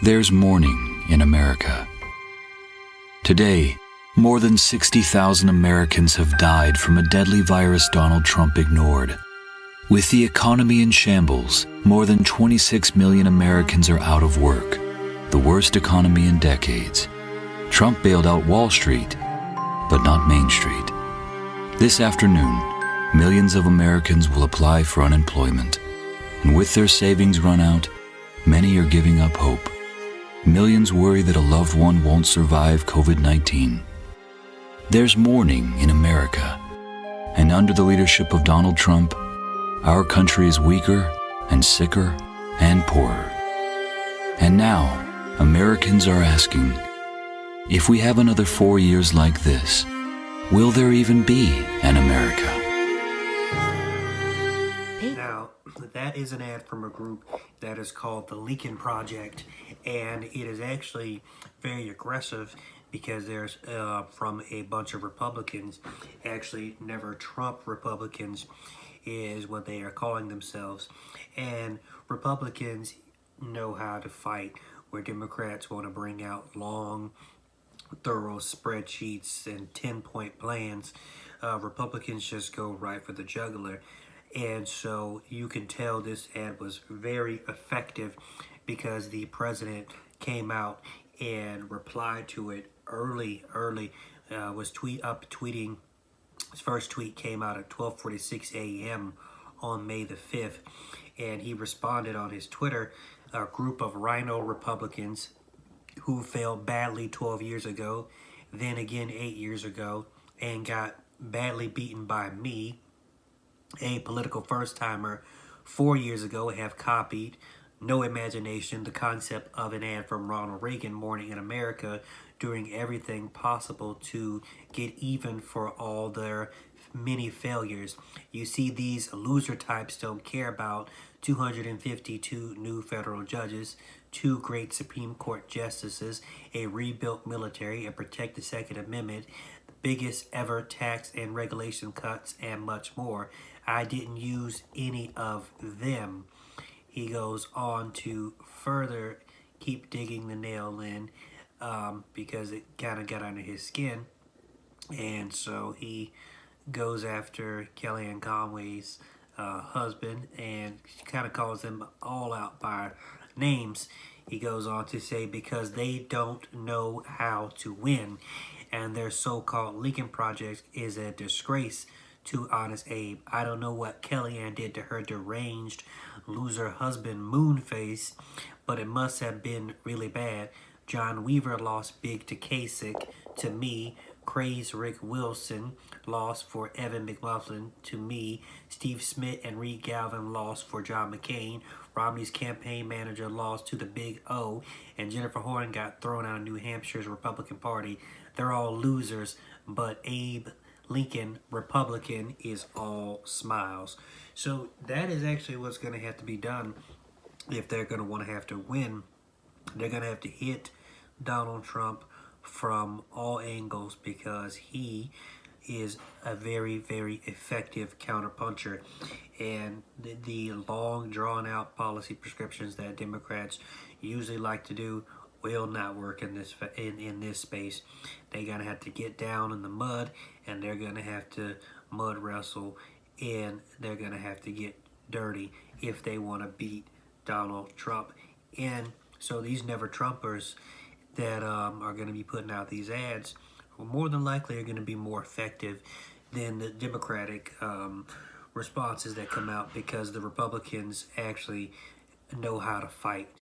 There's mourning in America. Today, more than 60,000 Americans have died from a deadly virus Donald Trump ignored. With the economy in shambles, more than 26 million Americans are out of work, the worst economy in decades. Trump bailed out Wall Street, but not Main Street. This afternoon, millions of Americans will apply for unemployment, and with their savings run out, many are giving up hope. Millions worry that a loved one won't survive COVID-19. There's mourning in America, and under the leadership of Donald Trump, our country is weaker and sicker and poorer. And now, Americans are asking, if we have another 4 years like this, will there even be an America? Now, that is an ad from a group that is called the Lincoln Project, and it is actually very aggressive because there's from a bunch of Republicans, actually never Trump Republicans is what they are calling themselves. And Republicans know how to fight, where Democrats want to bring out long, thorough spreadsheets and 10-point plans. Republicans just go right for the jugular. And so you can tell this ad was very effective because the president came out and replied to it early, was tweeting. His first tweet came out at 12:46 a.m. on May the 5th, and he responded on his Twitter, a group of rhino Republicans who failed badly 12 years ago, then again 8 years ago, and got badly beaten by me, a political first-timer 4 years ago, have copied, no imagination, the concept of an ad from Ronald Reagan, Morning in America, doing everything possible to get even for all their many failures. You see, these loser types don't care about 252 new federal judges, 2 great Supreme Court justices, a rebuilt military, a protect the Second Amendment, the biggest ever tax and regulation cuts, and much more. I didn't use any of them. He goes on to further keep digging the nail in because it kind of got under his skin. And so he goes after Kellyanne Conway's husband and kind of calls them all out by names. He goes on to say, because they don't know how to win, and their so-called Lincoln Project is a disgrace to Honest Abe. I don't know what Kellyanne did to her deranged loser husband Moonface, but it must have been really bad. John Weaver lost big to Kasich. To me, Craze Rick Wilson lost for Evan McLaughlin. To me, Steve Smith and Reed Galvin lost for John McCain. Romney's campaign manager lost to the Big O, and Jennifer Horn got thrown out of New Hampshire's Republican Party. They're all losers, but Abe Lincoln, Republican, is all smiles. So that is actually what's going to have to be done if they're going to want to have to win. They're going to have to hit Donald Trump from all angles because he is a very, very effective counterpuncher. And the long, drawn-out policy prescriptions that Democrats usually like to do will not work in this space. They're going to have to get down in the mud, and they're going to have to mud wrestle, and they're going to have to get dirty if they want to beat Donald Trump. And so these never Trumpers that are going to be putting out these ads more than likely are going to be more effective than the Democratic responses that come out, because the Republicans actually know how to fight.